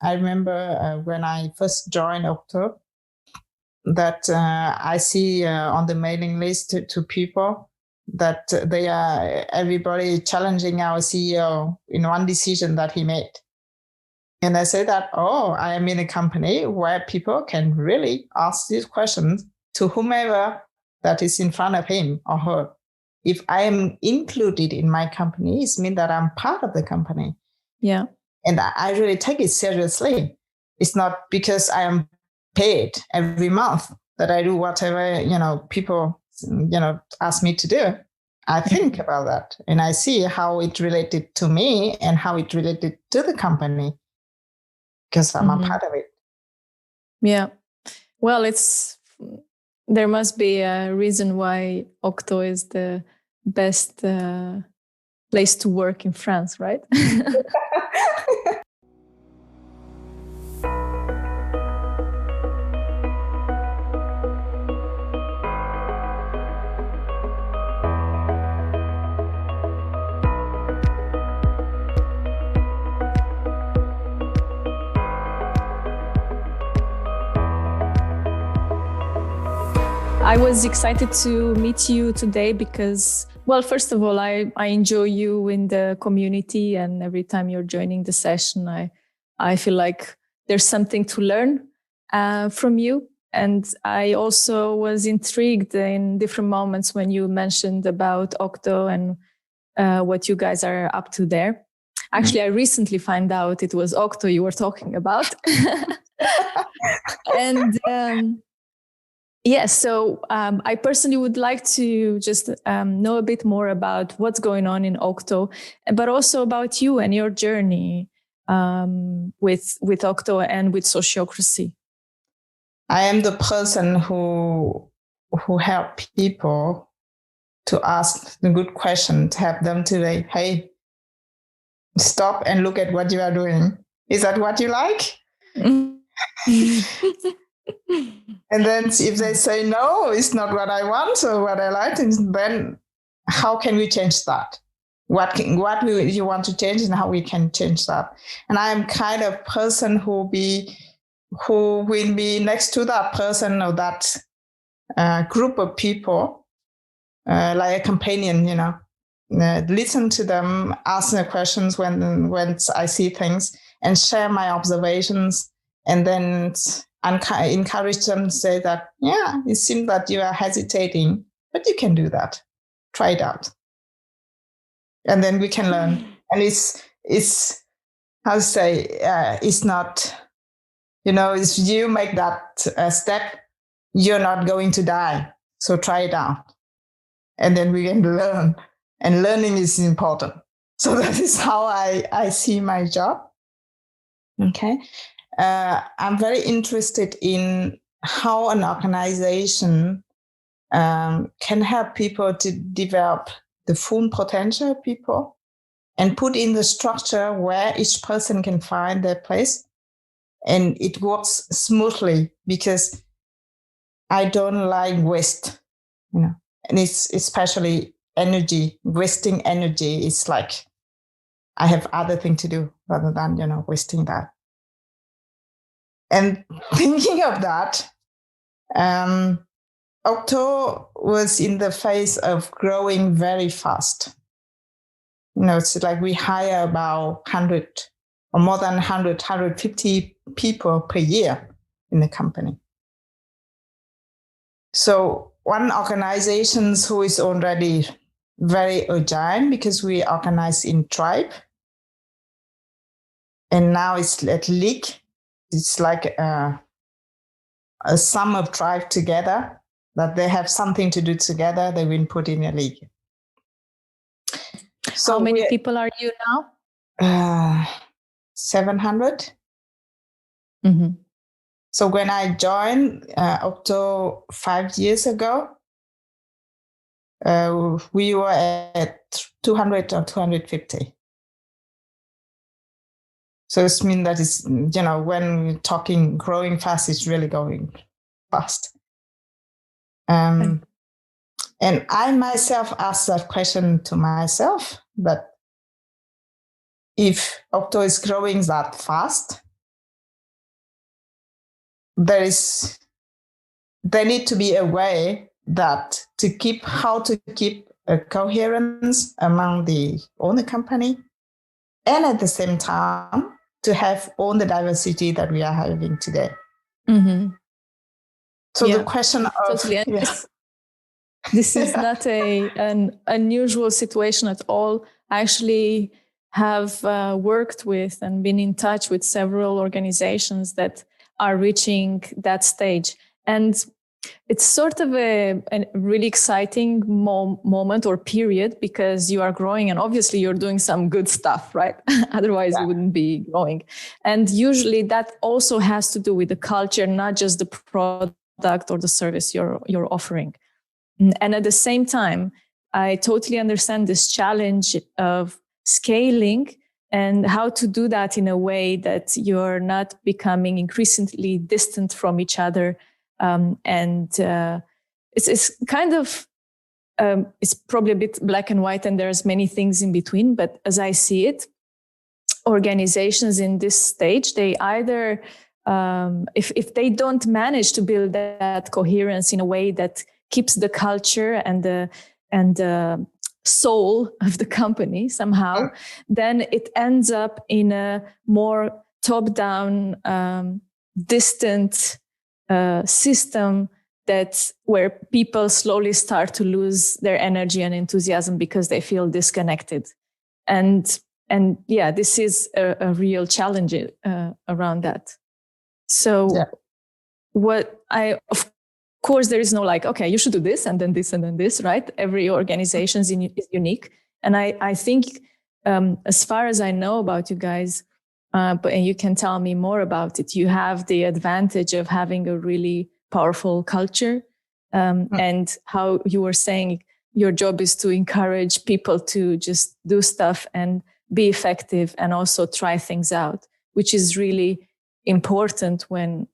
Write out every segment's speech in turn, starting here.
I remember when I first joined Octo that I see on the mailing list to people that everybody challenging our CEO in one decision that he made. And I say that, I am in a company where people can really ask these questions to whomever that is in front of him or her. If I am included in my company, it means that I'm part of the company. Yeah. And I really take it seriously. It's not because I am paid every month that I do whatever, people, ask me to do. I think about that and I see how it related to me and how it related to the company because I'm a part of it. Yeah. Well, there must be a reason why Octo is the best place to work in France, right? I was excited to meet you today because, well, first of all, I enjoy you in the community, and every time you're joining the session, I feel like there's something to learn from you. And I also was intrigued in different moments when you mentioned about Octo and what you guys are up to there. Actually, I recently found out it was Octo you were talking about. And yes, so I personally would like to just know a bit more about what's going on in Octo, but also about you and your journey with Octo and with Sociocracy. I am the person who help people to ask the good question, to help them to say, hey, stop and look at what you are doing. Is that what you like? And then if they say, no, it's not what I want or what I like, then how can we change that? What do you want to change and how we can change that? And I am kind of person who will be next to that person or that group of people, like a companion, listen to them, ask them questions when I see things and share my observations, and then encourage them to say that, yeah, it seems that you are hesitating, but you can do that. Try it out. And then we can learn. And it's how to say, it's not, if you make that step, you're not going to die. So try it out. And then we can learn. And learning is important. So that is how I see my job. Okay. I'm very interested in how an organization can help people to develop the full potential of people and put in the structure where each person can find their place. And it works smoothly because I don't like waste, and it's especially energy. Wasting energy is like I have other things to do rather than, wasting that. And thinking of that, Octo was in the phase of growing very fast. It's like we hire about 100 or more than 100, 150 people per year in the company. So one organization who is already very agile because we organize in tribe. And now it's at league. It's like a sum of tribe together, that they have something to do together, they've been put in a league. So how many people are you now? 700. Mm-hmm. So when I joined Octo 5 years ago, we were at 200 or 250. So it means that it's, when we're talking growing fast, it's really going fast. And I myself asked that question to myself, that if Octo is growing that fast, there need to be a way to keep a coherence among all the company, and at the same time to have all the diversity that we are having today. Mm-hmm. So the question of totally. Yes. This is not an unusual situation at all. I actually have worked with and been in touch with several organizations that are reaching that stage. And it's sort of a really exciting moment or period, because you are growing and obviously you're doing some good stuff, right? Otherwise you wouldn't be growing. And usually that also has to do with the culture, not just the product or the service you're offering. And at the same time, I totally understand this challenge of scaling and how to do that in a way that you're not becoming increasingly distant from each other. It's kind of, it's probably a bit black and white, and there's many things in between. But as I see it, organizations in this stage, they either, if they don't manage to build that coherence in a way that keeps the culture and the soul of the company somehow, then it ends up in a more top-down, distant system where people slowly start to lose their energy and enthusiasm because they feel disconnected. And yeah, this is a real challenge around that. So of course, there is no okay, you should do this and then this and then this, right? Every organization is unique. And I think, as far as I know about you guys, and you can tell me more about it, you have the advantage of having a really powerful culture. And how you were saying, your job is to encourage people to just do stuff and be effective and also try things out, which is really important when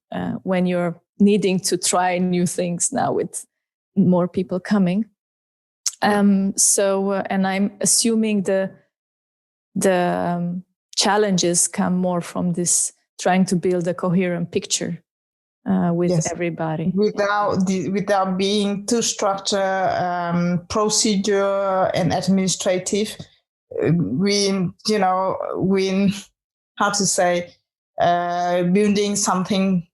you're needing to try new things now with more people coming. And I'm assuming the challenges come more from this trying to build a coherent picture with everybody. Without being too structured, procedure and administrative. Building something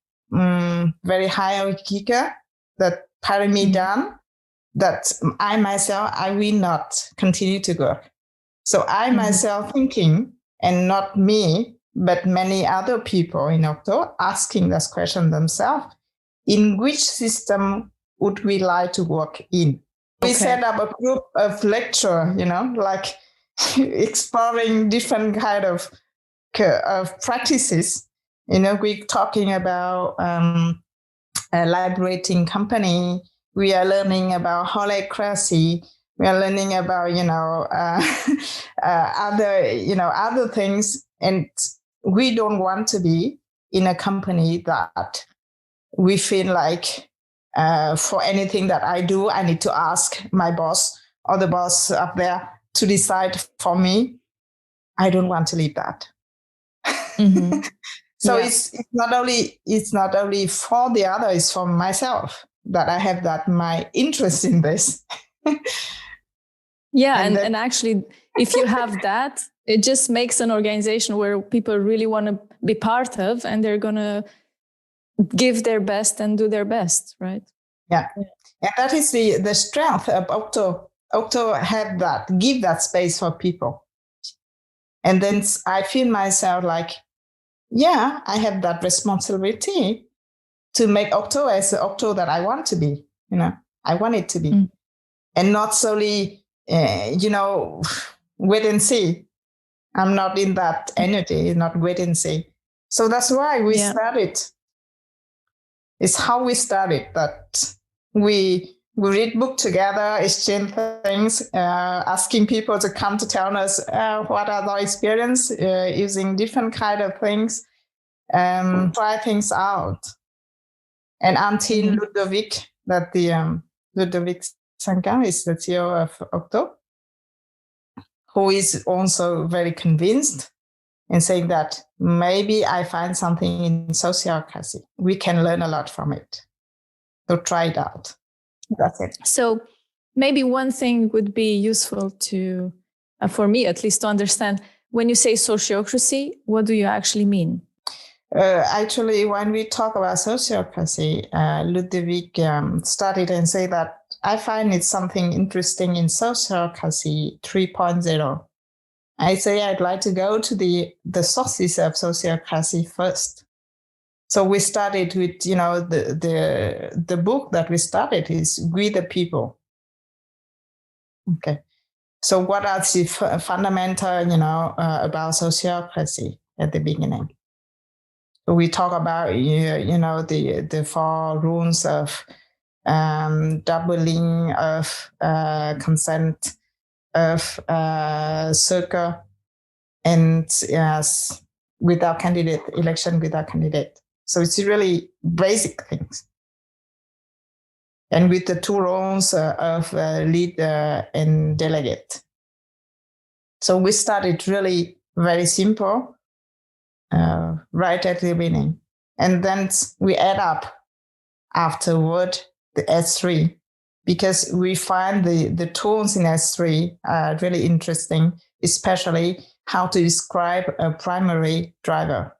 very hierarchical, that pyramid that I will not continue to go. So I myself thinking, and not me, but many other people in Octo asking this question themselves, in which system would we like to work in? We set up a group of lecture, like exploring different kind of practices. We're talking about a liberating company. We are learning about holacracy. We are learning about, other things. And we don't want to be in a company that we feel like for anything that I do, I need to ask my boss or the boss up there to decide for me. I don't want to leave that. Mm-hmm. So it's not only for the other, it's for myself that I have my interest in this. And actually, if you have that, it just makes an organization where people really want to be part of, and they're going to give their best and do their best, right? Yeah. And that is the strength of Octo. Octo had that, give that space for people. And then I feel myself like, I have that responsibility to make Octo as the Octo that I want to be. I want it to be. And not solely, wait and see. I'm not in that energy, not wait and see. So that's why we started. It's how we started, that we read book together, exchange things, asking people to come to tell us what are their experience using different kind of things, try things out. And until Ludovic, Ludovic Sankan is the CEO of Octo, who is also very convinced and saying that maybe I find something in sociocracy. We can learn a lot from it. So try it out. That's it. So maybe one thing would be useful to, for me at least, to understand. When you say sociocracy, what do you actually mean? Actually, when we talk about sociocracy, Ludwig started and say that I find it something interesting in Sociocracy 3.0. I say I'd like to go to the sources of sociocracy first. So we started with, the book that we started is We the People. Okay. So what are the fundamental, about sociocracy at the beginning? So we talk about, the 4 rules of doubling of consent of circle and yes, without candidate, election without candidate. So it's really basic things. And with the 2 roles of leader and delegate. So we started really very simple right at the beginning. And then we add up afterward the S3, because we find the tools in S3 are really interesting, especially how to describe a primary driver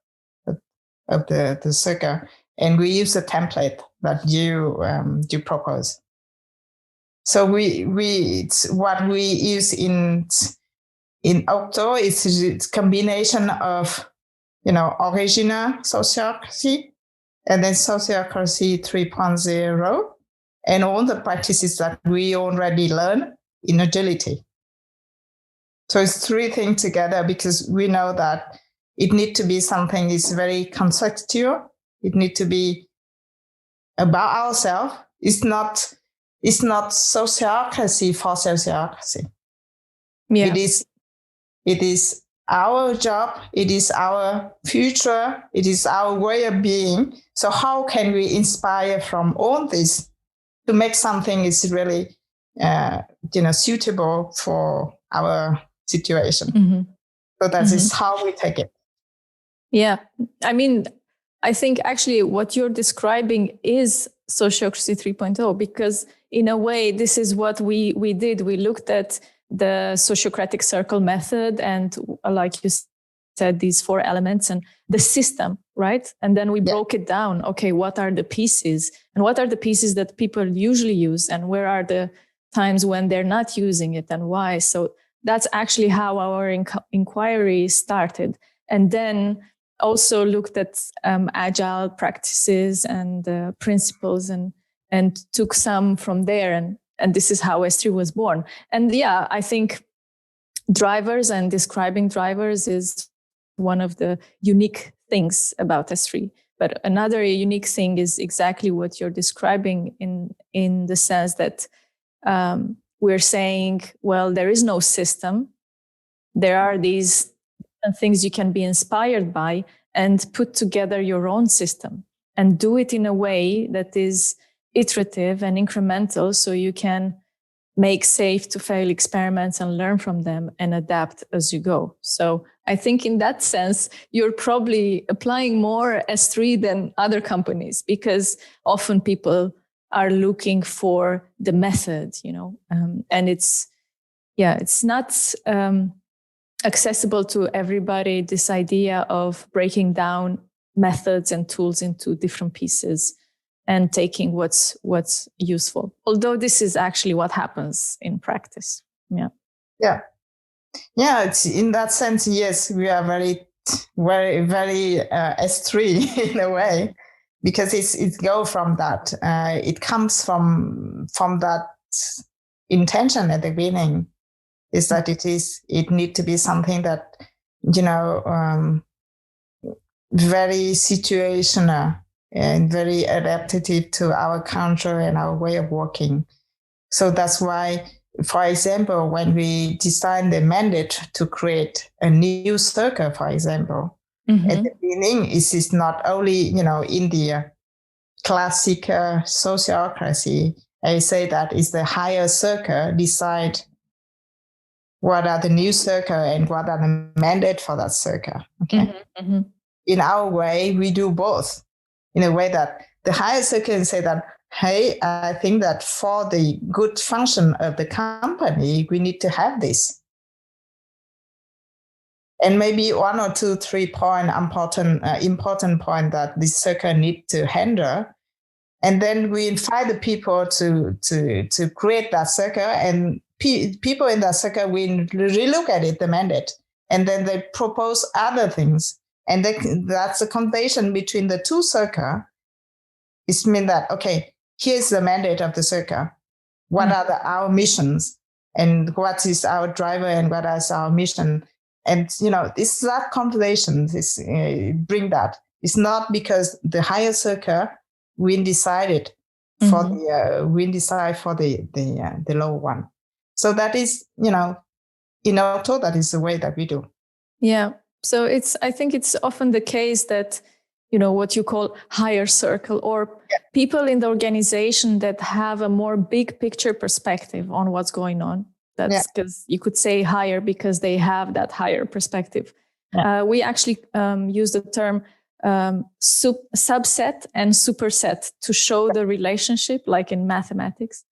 of the circle. And we use a template that you propose. So what we use in Octo is a combination of original sociocracy and then Sociocracy 3.0 and all the practices that we already learned in agility. So it's 3 things together, because we know that it needs to be something is very contextual. It needs to be about ourselves. It's not sociocracy for sociocracy. Yeah. It is our job. It is our future. It is our way of being. So how can we inspire from all this to make something is really, suitable for our situation? Mm-hmm. So that is how we take it. Yeah. I mean, I think actually what you're describing is Sociocracy 3.0, because in a way, this is what we did. We looked at the Sociocratic Circle Method and, like you said, these 4 elements and the system, right? And then we broke it down. Okay, what are the pieces? And what are the pieces that people usually use? And where are the times when they're not using it and why? So that's actually how our inquiry started. And then also looked at agile practices and principles and took some from there. And this is how S3 was born. And yeah, I think drivers and describing drivers is one of the unique things about S3. But another unique thing is exactly what you're describing in the sense that we're saying, well, there is no system. There are these things you can be inspired by and put together your own system and do it in a way that is iterative and incremental, so you can make safe to fail experiments and learn from them and adapt as you go. So I think in that sense, you're probably applying more S3 than other companies, because often people are looking for the method, and it's not accessible to everybody, this idea of breaking down methods and tools into different pieces and taking what's useful. Although this is actually what happens in practice. Yeah. It's in that sense, yes, we are very, very, very S3 in a way, because it go from that. It comes from that intention at the beginning, is that it need to be something that, very situational and very adaptive to our culture and our way of working. So that's why, for example, when we design the mandate to create a new circle, for example, at the beginning, it is not only, in the classic sociocracy, I say that is the higher circle decide what are the new circle and what are the mandate for that circle. Okay. In our way, we do both in a way that the higher circle can say that, hey, I think that for the good function of the company, we need to have this. And maybe 1 or 2, 3 point important point that this circle need to handle. And then we invite the people to create that circle, and people in that circle will relook at it, the mandate, and then they propose other things. And that's the combination between the two circles. It means that, okay, here's the mandate of the circle. What are our missions, and what is our driver, and what is our mission? And, it's that conversation, bring that. It's not because the higher circle we decided for the lower one. So that is, in Octo, that is the way that we do. Yeah. So I think it's often the case that, what you call higher circle, or people in the organization that have a more big picture perspective on what's going on. That's because you could say higher because they have that higher perspective. Yeah. We actually use the term subset and superset to show the relationship, like in mathematics.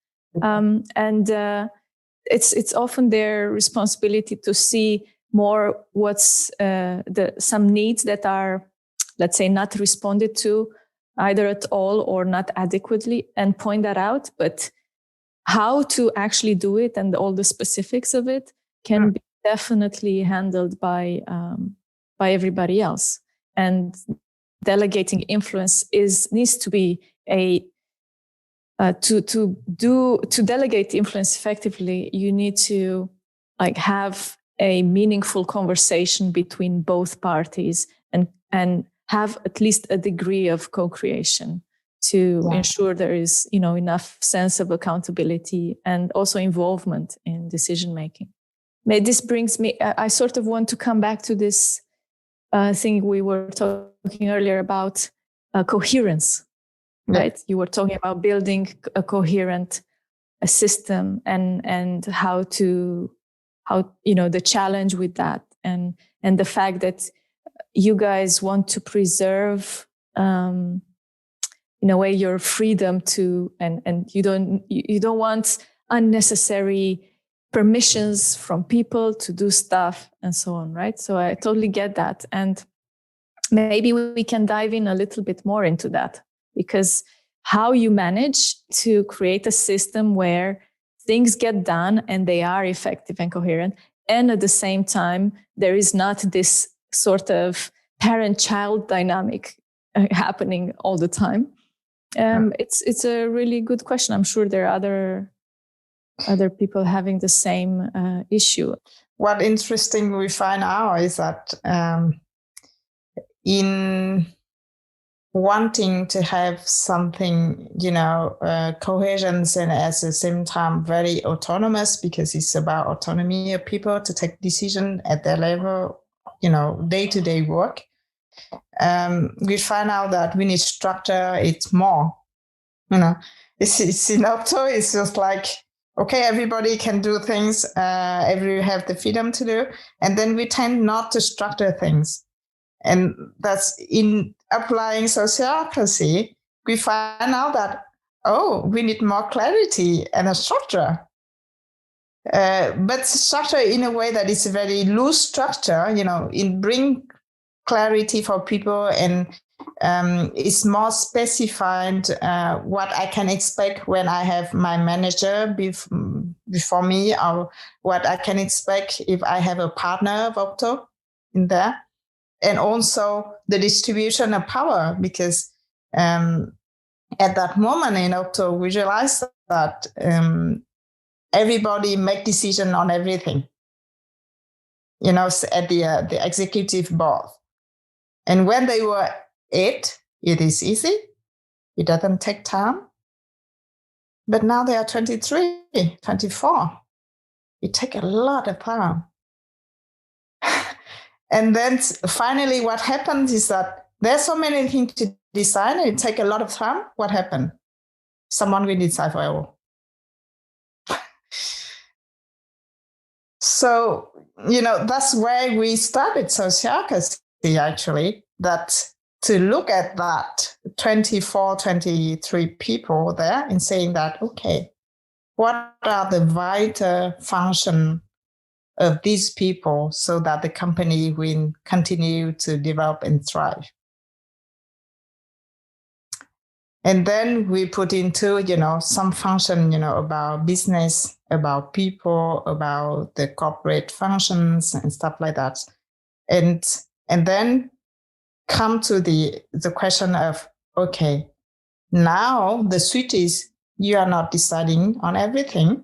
It's often their responsibility to see more what's some needs that are, let's say, not responded to either at all or not adequately, and point that out. But how to actually do it and all the specifics of it can be definitely handled by everybody else. And delegating influence needs to be to delegate influence effectively. You need to have a meaningful conversation between both parties and have at least a degree of co-creation to ensure there is, enough sense of accountability and also involvement in decision making. This brings me, I sort of want to come back to this thing we were talking earlier about coherence, right? You were talking about building a coherent system and how the challenge with that, and the fact that you guys want to preserve in a way your freedom to, and you don't want unnecessary permissions from people to do stuff and so on, right? So I totally get that. And maybe we can dive in a little bit more into that, because how you manage to create a system where things get done and they are effective and coherent, and at the same time, there is not this sort of parent-child dynamic happening all the time. It's a really good question. I'm sure there are other people having the same issue. What interesting we find out is that in wanting to have something, cohesions, and at the same time very autonomous, because it's about autonomy of people to take decision at their level, day-to-day work. We find out that we need structure. It's more, it's in Octo. It's just like, okay, everybody can do things. Everyone have the freedom to do. And then we tend not to structure things. And that's in applying sociocracy, we find out that, we need more clarity and a structure. But structure in a way that is a very loose structure, in bring clarity for people, and it's more specified what I can expect when I have my manager before me, or what I can expect if I have a partner of Octo in there. And also the distribution of power, because at that moment in Octo, we realized that everybody make decision on everything, at the executive board. And when they were 8, it is easy. It doesn't take time. But now they are 23, 24. It takes a lot of time. And then finally what happens is that there's so many things to decide, and it takes a lot of time. What happened? Someone will decide for all. So, that's where we started Sociocracy, actually, that to look at that 24, 23 people there and saying that, okay, what are the vital function of these people so that the company will continue to develop and thrive? And then we put into, some function, about business, about people, about the corporate functions and stuff like that. And then come to the question of, okay, now the switch is you are not deciding on everything.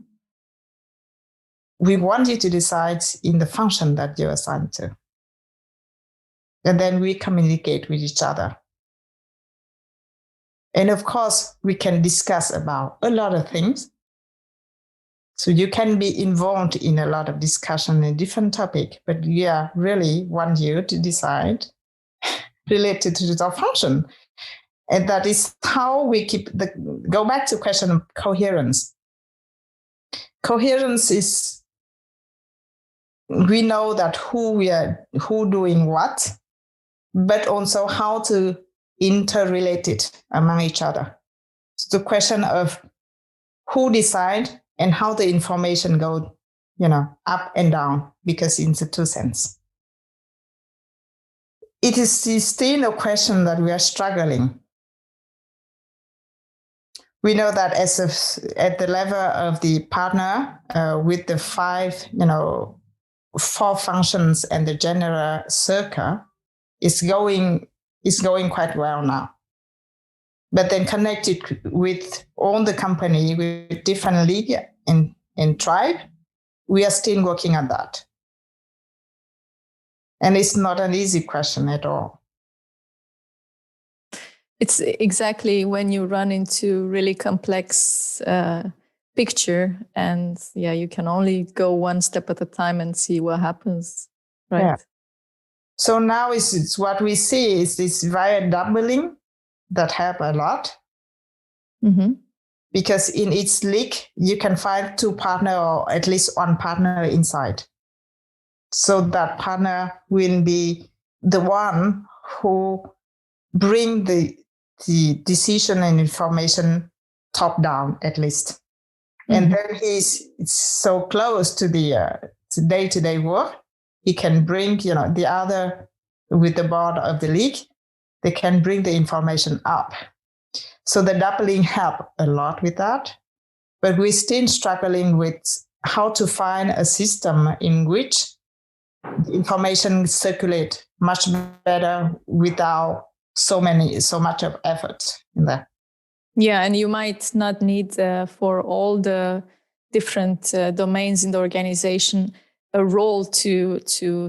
We want you to decide in the function that you're assigned to. And then we communicate with each other. And of course, we can discuss about a lot of things. So you can be involved in a lot of discussion in different topic, but we really want you to decide related to the function. And that is how we go back to question of coherence. Coherence is, we know that who doing what, but also how to interrelate it among each other. So the question of who decide and how the information go, up and down, because in the two sense. It is still a question that we are struggling. We know that at the level of the partner, with the 4 functions and the general circle, is going quite well now. But then connected with all the company, with different league and tribe, we are still working on that. And it's not an easy question at all. It's exactly when you run into really complex picture, and you can only go one step at a time and see what happens, right? Yeah. So now it's what we see is this via doubling that help a lot. Mm-hmm. Because in each league, you can find 2 partner or at least 1 partner inside. So that partner will be the one who bring the decision and information top down, at least. Mm-hmm. And then he's so close to the day-to-day work, he can bring, the other with the board of the league, they can bring the information up. So the doubling help a lot with that, but we're still struggling with how to find a system in which information circulate much better without so much of effort in there. Yeah, and you might not need for all the different domains in the organization a role to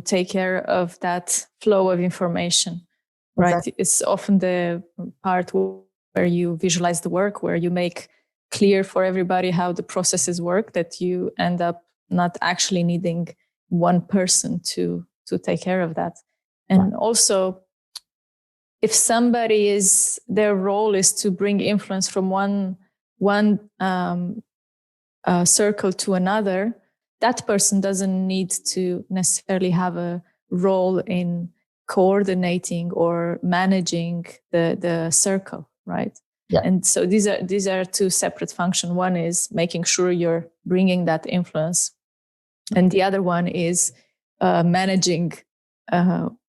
take care of that flow of information, right? Exactly. It's often the part where you visualize the work, where you make clear for everybody how the processes work, that you end up not actually needing one person to take care of that. And also, if somebody their role is to bring influence from one circle to another, that person doesn't need to necessarily have a role in coordinating or managing the circle, right? Yeah. And so these are 2 separate functions. One is making sure you're bringing that influence, and the other one is managing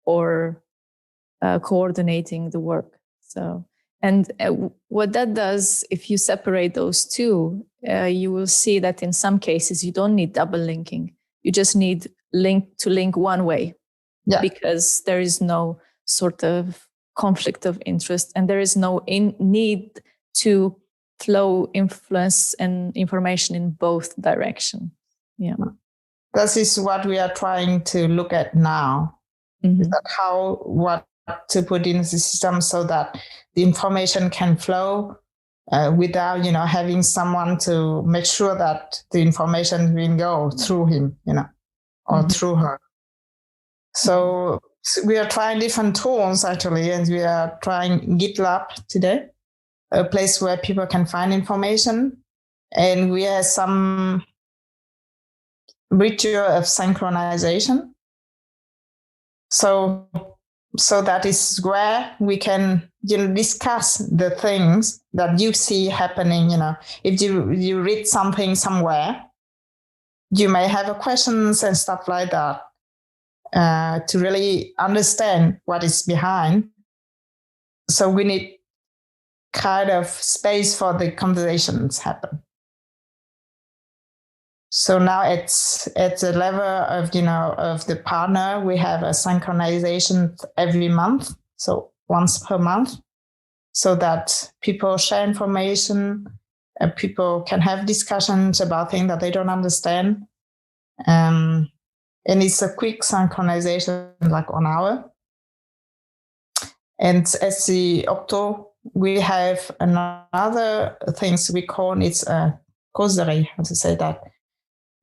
or coordinating the work. So, and what that does, if you separate those 2, you will see that in some cases you don't need double linking. You just need to link one way, because there is no sort of conflict of interest, and there is no need to flow influence and information in both directions. Yeah, this is what we are trying to look at now. Mm-hmm. Is that what to put in the system so that the information can flow without, having someone to make sure that the information will go through him, or through her. So we are trying different tools, actually, and we are trying GitLab today, a place where people can find information. And we have some ritual of synchronization. So that is where we can, discuss the things that you see happening. If you read something somewhere, you may have questions and stuff like that, to really understand what is behind. So we need kind of space for the conversations happen. So now it's at the level of, of the partner, we have a synchronization every month. So once per month, so that people share information, people can have discussions about things that they don't understand. And it's a quick synchronization, like 1 hour. And as the Octo, we have another things we call it's a causerie, how to say that.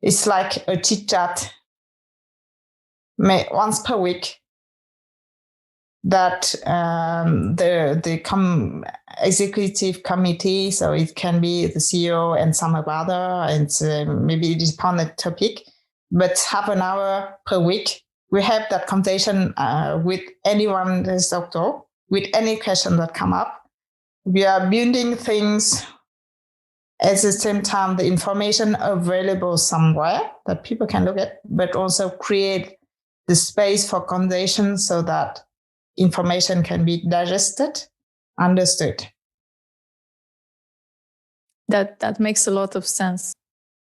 It's like a chit chat once per week that the executive committee, so it can be the CEO and some other, and maybe it is upon the topic, but half an hour per week, we have that conversation with anyone that is doctor, with any question that come up. We are building things at the same time, the information available somewhere that people can look at, but also create the space for conversation so that information can be digested, understood. That makes a lot of sense.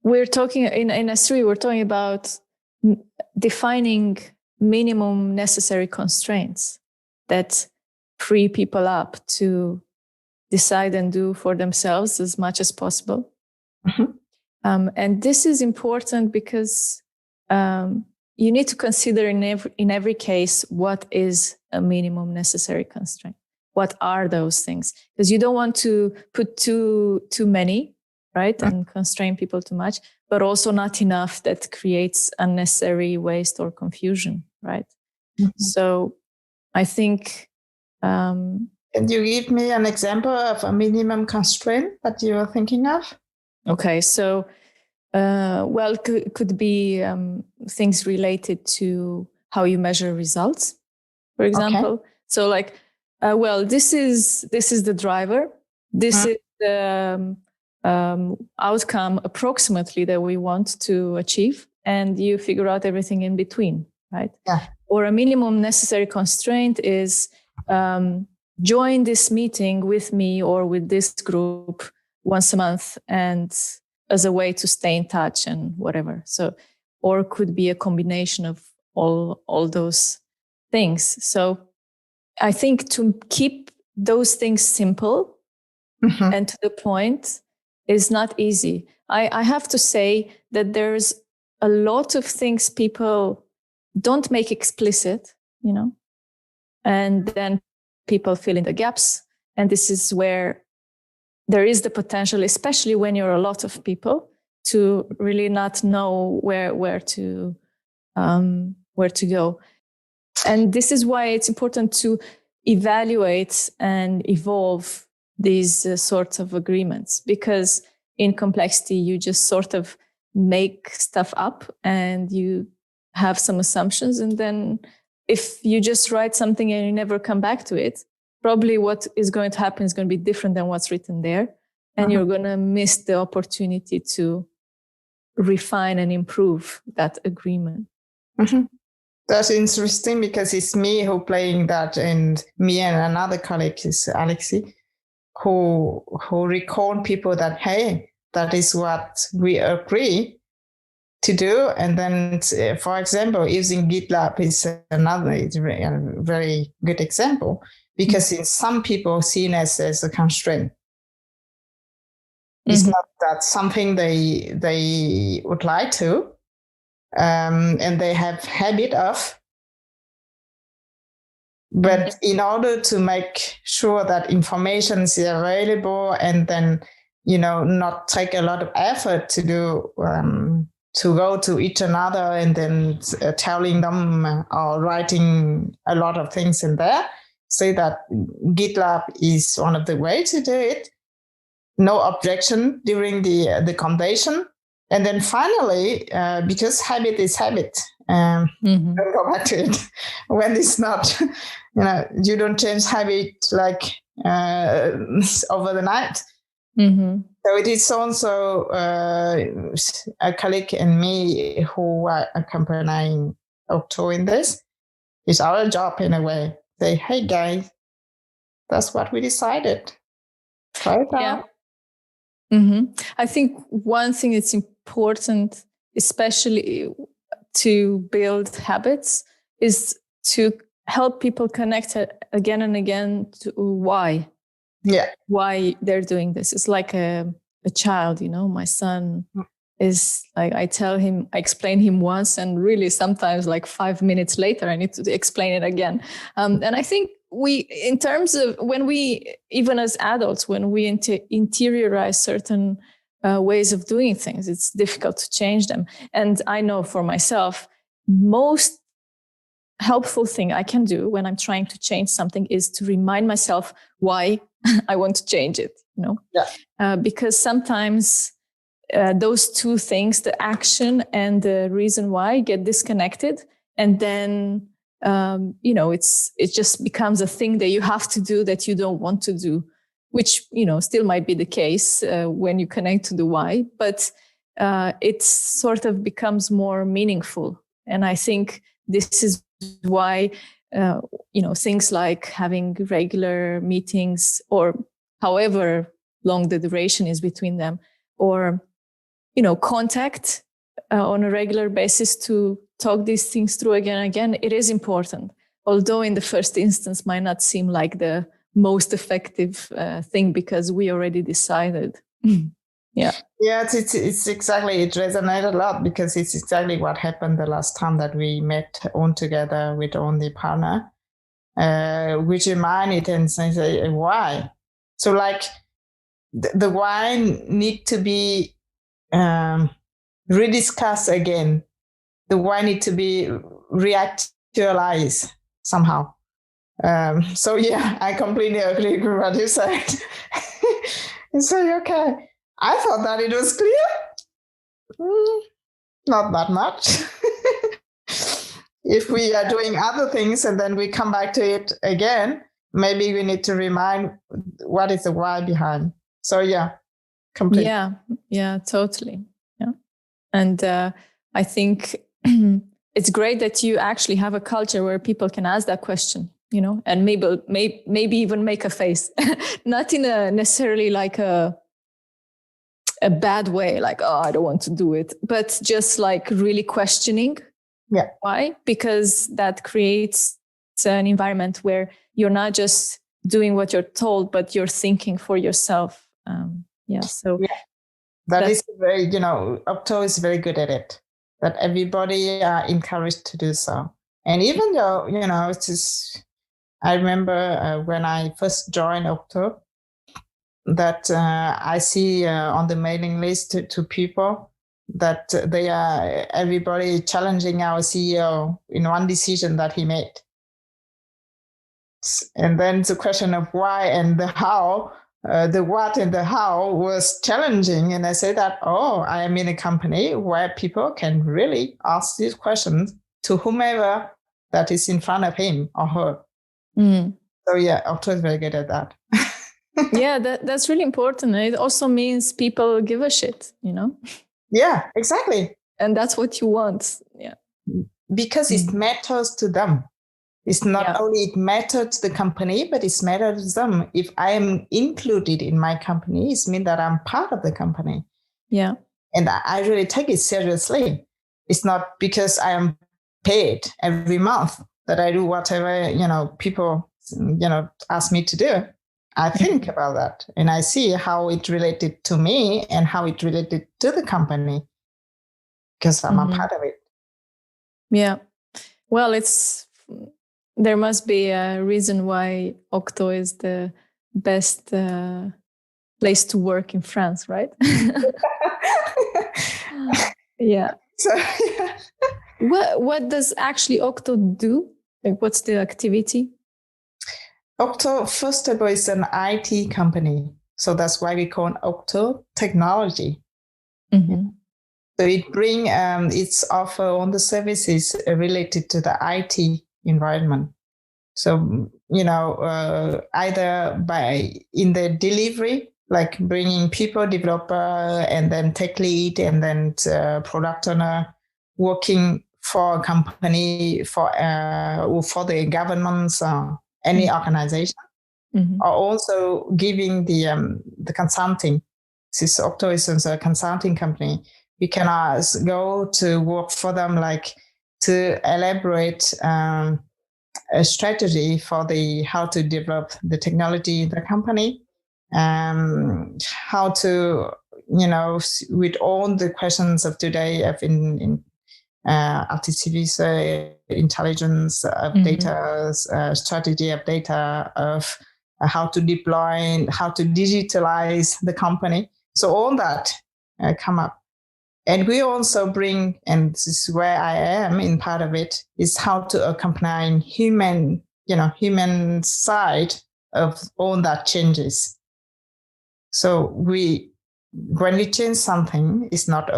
We're talking in S3, we're talking about defining minimum necessary constraints that free people up to decide and do for themselves as much as possible. Mm-hmm. And this is important because you need to consider in every case what is a minimum necessary constraint. What are those things? Because you don't want to put too many, right, and constrain people too much, but also not enough that creates unnecessary waste or confusion, right? Mm-hmm. So I think... Can you give me an example of a minimum constraint that you are thinking of? Okay, so, could be things related to how you measure results, for example. Okay. So like, this is the driver. This is the outcome approximately that we want to achieve, and you figure out everything in between, right? Yeah. Or a minimum necessary constraint is... join this meeting with me or with this group once a month, and as a way to stay in touch and whatever. So, or could be a combination of all those things. So I think to keep those things simple and to the point is not easy. I have to say that there's a lot of things people don't make explicit, and then people fill in the gaps. And this is where there is the potential, especially when you're a lot of people, to really not know where to go. And this is why it's important to evaluate and evolve these sorts of agreements, because in complexity, you just sort of make stuff up and you have some assumptions, and then if you just write something and you never come back to it, probably what is going to happen is going to be different than what's written there. And you're going to miss the opportunity to refine and improve that agreement. That's interesting because it's me who playing that, and me and another colleague is Alexi, who recall people that, hey, that is what we agree to do. And then, for example, using GitLab is another very good example, because in some people seen as a constraint. It's not that something they would like to, and they have habit of. But in order to make sure that information is available, and then, not take a lot of effort to do, to go to each another and then telling them or writing a lot of things in there, say that GitLab is one of the ways to do it. No objection during the conversation, And then finally, because habit is habit, don't go back to it. When it's not, you don't change habit like over the night. So it is also a colleague and me who are accompanying Octo in this. It's our job in a way. Say, hey guys, that's what we decided. Try it out. I think one thing that's important, especially to build habits, is to help people connect again and again to why. Yeah. Why they're doing this. It's like a child, my son is like, I explain him once, and really sometimes like 5 minutes later, I need to explain it again. And I think in terms of when we, even as adults, when we interiorize certain ways of doing things, it's difficult to change them. And I know for myself, most helpful thing I can do when I'm trying to change something is to remind myself why I want to change it, because sometimes those two things, the action and the reason why, get disconnected. And then, it just becomes a thing that you have to do that you don't want to do, which, still might be the case when you connect to the why, but it sort of becomes more meaningful. And I think this is why, things like having regular meetings, or however long the duration is between them, or, contact on a regular basis to talk these things through again and again, it is important. Although in the first instance might not seem like the most effective thing, because we already decided. Yeah, it's exactly, it resonated a lot, because it's exactly what happened the last time that we met on together with only partner, which reminded and say why. So like the why need to be rediscussed again. The why need to be reactualized somehow. So yeah, I completely agree with what you said. So okay, I thought that it was clear. Not that much. If we are doing other things and then we come back to it again, maybe we need to remind what is the why behind. So yeah, completely. Yeah, totally. Yeah, and I think it's great that you actually have a culture where people can ask that question, and maybe even make a face, not in a necessarily like a bad way, like, oh, I don't want to do it, but just like really questioning. Yeah. Why? Because that creates an environment where you're not just doing what you're told, but you're thinking for yourself. That is very, Octo is very good at it, that everybody are encouraged to do so. And even though, it's just, I remember when I first joined Octo, that I see on the mailing list to people that they are everybody challenging our CEO in one decision that he made. And then the question of why and the how, the what and the how was challenging. And I say that, I am in a company where people can really ask these questions to whomever that is in front of him or her. So yeah, Octo is very good at that. Yeah, that's really important. It also means people give a shit, Yeah, exactly. And that's what you want. Yeah. Because it matters to them. It's not only it matters to the company, but it matters to them. If I am included in my company, it means that I'm part of the company. Yeah. And I really take it seriously. It's not because I am paid every month that I do whatever, people, ask me to do. I think about that and I see how it related to me and how it related to the company, because I'm a part of it. Yeah. Well, there must be a reason why Octo is the best place to work in France, right? Yeah. So, yeah. What does actually Octo do? Like, what's the activity? Octo, first of all, is an IT company. So that's why we call it Octo Technology. So it bring its offer on the services related to the IT environment. So, either by in the delivery, like bringing people, developer, and then tech lead, and then product owner working for a company, for the governments, any organization, or also giving the consulting. Since Octo is a consulting company, we can go to work for them, like to elaborate a strategy for how to develop the technology in the company, how to, with all the questions of today of in artificial intelligence, of data, strategy of data, of how to deploy, how to digitalize the company. So all that come up. And we also bring, and this is where I am in part of it, is how to accompany human side of all that changes. So when we change something, it's not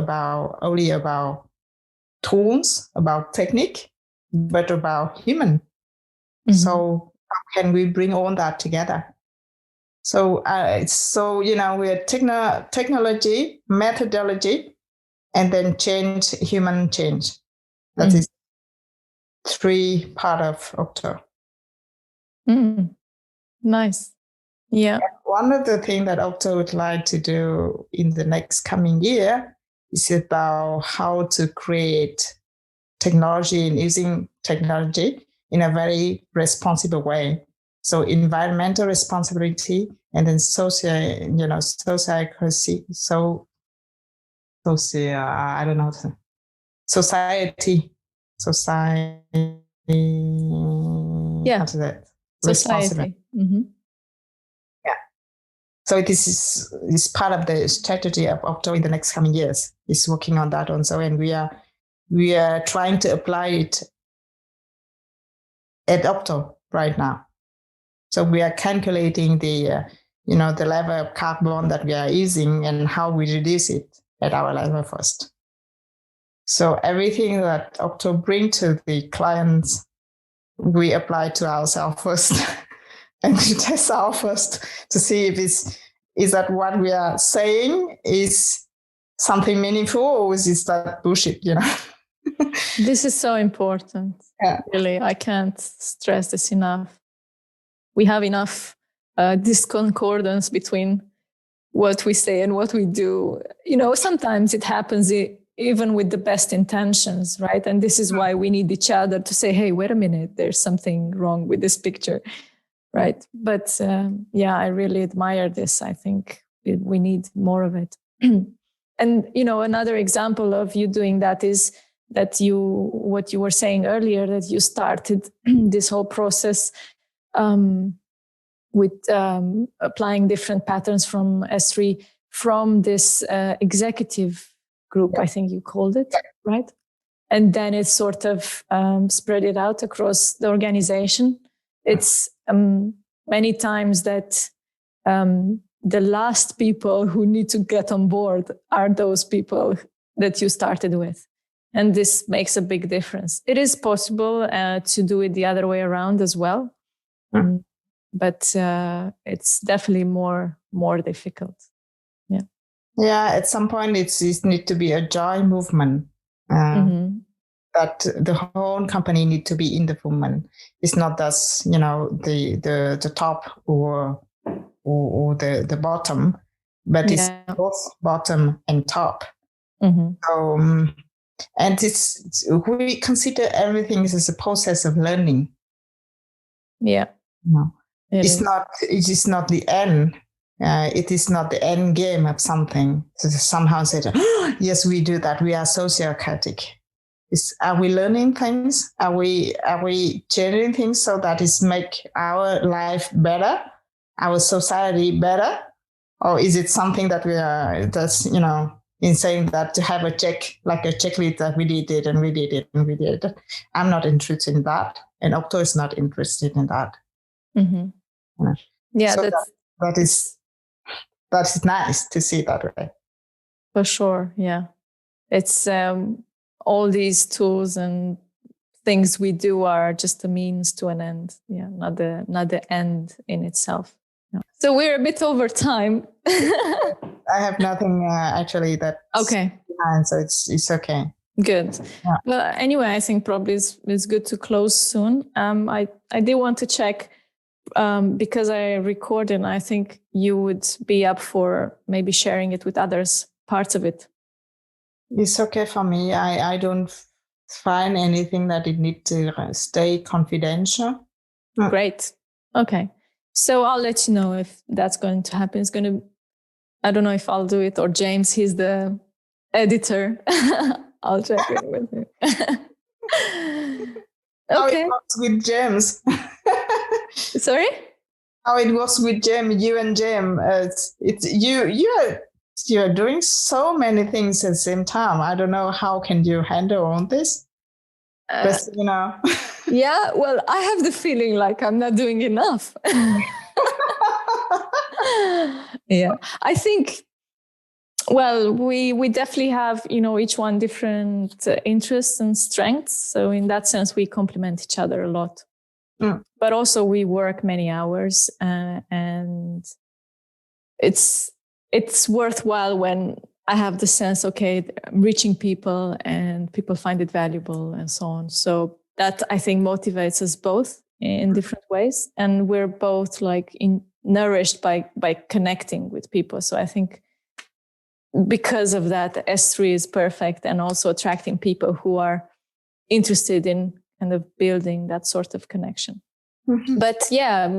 only about tools, about technique, but about human. So how can we bring all that together? So we're technology, methodology, and then human change. That is 3 part of Octo. Nice. Yeah. And one of the things that Octo would like to do in the next coming year is about how to create technology and using technology in a very responsible way. So environmental responsibility, and then sociocracy. I don't know. Society. Yeah. How to that? Society. Yeah. So this is part of the strategy of Octo in the next coming years. Is working on that also, and we are trying to apply it at Octo right now. So we are calculating the the level of carbon that we are using and how we reduce it at our level first. So everything that Octo bring to the clients, we apply to ourselves first and we test out first to see if is that what we are saying is something meaningful, or is that bullshit, This is so important. Yeah. Really, I can't stress this enough. We have enough discordance between what we say and what we do. Sometimes it happens even with the best intentions, right? And this is why we need each other to say, hey, wait a minute, there's something wrong with this picture, right? But I really admire this. I think we need more of it. And, another example of you doing that is that what you were saying earlier, that you started this whole process with applying different patterns from S3 from this executive group, I think you called it, right? And then it sort of spread it out across the organization. It's many times that the last people who need to get on board are those people that you started with. And this makes a big difference. It is possible to do it the other way around as well. But it's definitely more difficult. Yeah. Yeah, at some point it need to be a joint movement. That the whole company need to be in the movement. It's not just the top or the bottom, but it's both bottom and top. And we consider everything as a process of learning. Yeah. It is not the end. It is not the end game of something. So somehow said, yes, we do that. We are sociocratic. Are we learning things? Are we changing things so that it make our life better, our society better, or is it something that we are in saying that to have a checklist that we did it and we did it and we did it? I'm not interested in that, and Octo is not interested in that. Yeah, so that is nice to see that way. For sure, yeah. It's all these tools and things we do are just a means to an end. Yeah, not the end in itself. No. So we're a bit over time. I have nothing actually that. Okay. Behind, so it's okay. Good. Yeah. Well, anyway, I think probably it's good to close soon. I did want to check because I recorded, and I think you would be up for maybe sharing it with others, parts of it. It's okay for me. I don't find anything that it needs to stay confidential. Great. Okay. So I'll let you know if that's going to happen. It's going to, I don't know if I'll do it or James, he's the editor. I'll check it with him. How it works with James. Sorry? How it works with James, you and James. You're doing so many things at the same time. I don't know how can you handle all this. But, Yeah, well, I have the feeling like I'm not doing enough. Yeah, I think, well, we definitely have, each one different interests and strengths. So in that sense, we complement each other a lot. But also we work many hours and it's worthwhile when I have the sense, okay, I'm reaching people and people find it valuable and so on. So that I think motivates us both in different ways. And we're both nourished by connecting with people. So I think because of that, S3 is perfect, and also attracting people who are interested in kind of building that sort of connection. Mm-hmm. But yeah,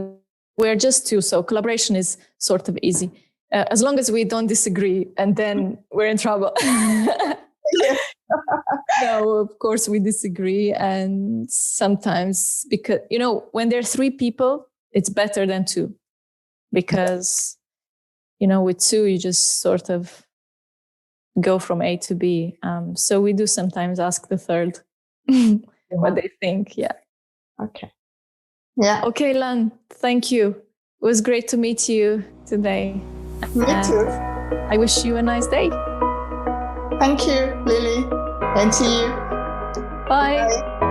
we're just two. So collaboration is sort of easy. As long as we don't disagree, and then we're in trouble. No, of course we disagree. And sometimes because, when there are three people, it's better than two. Because, with two, you just sort of go from A to B. So we do sometimes ask the third what they think. Yeah. Okay. Yeah. Okay, Lan, thank you. It was great to meet you today. Me too. I wish you a nice day. Thank you, Lili. And see you. Bye. Bye.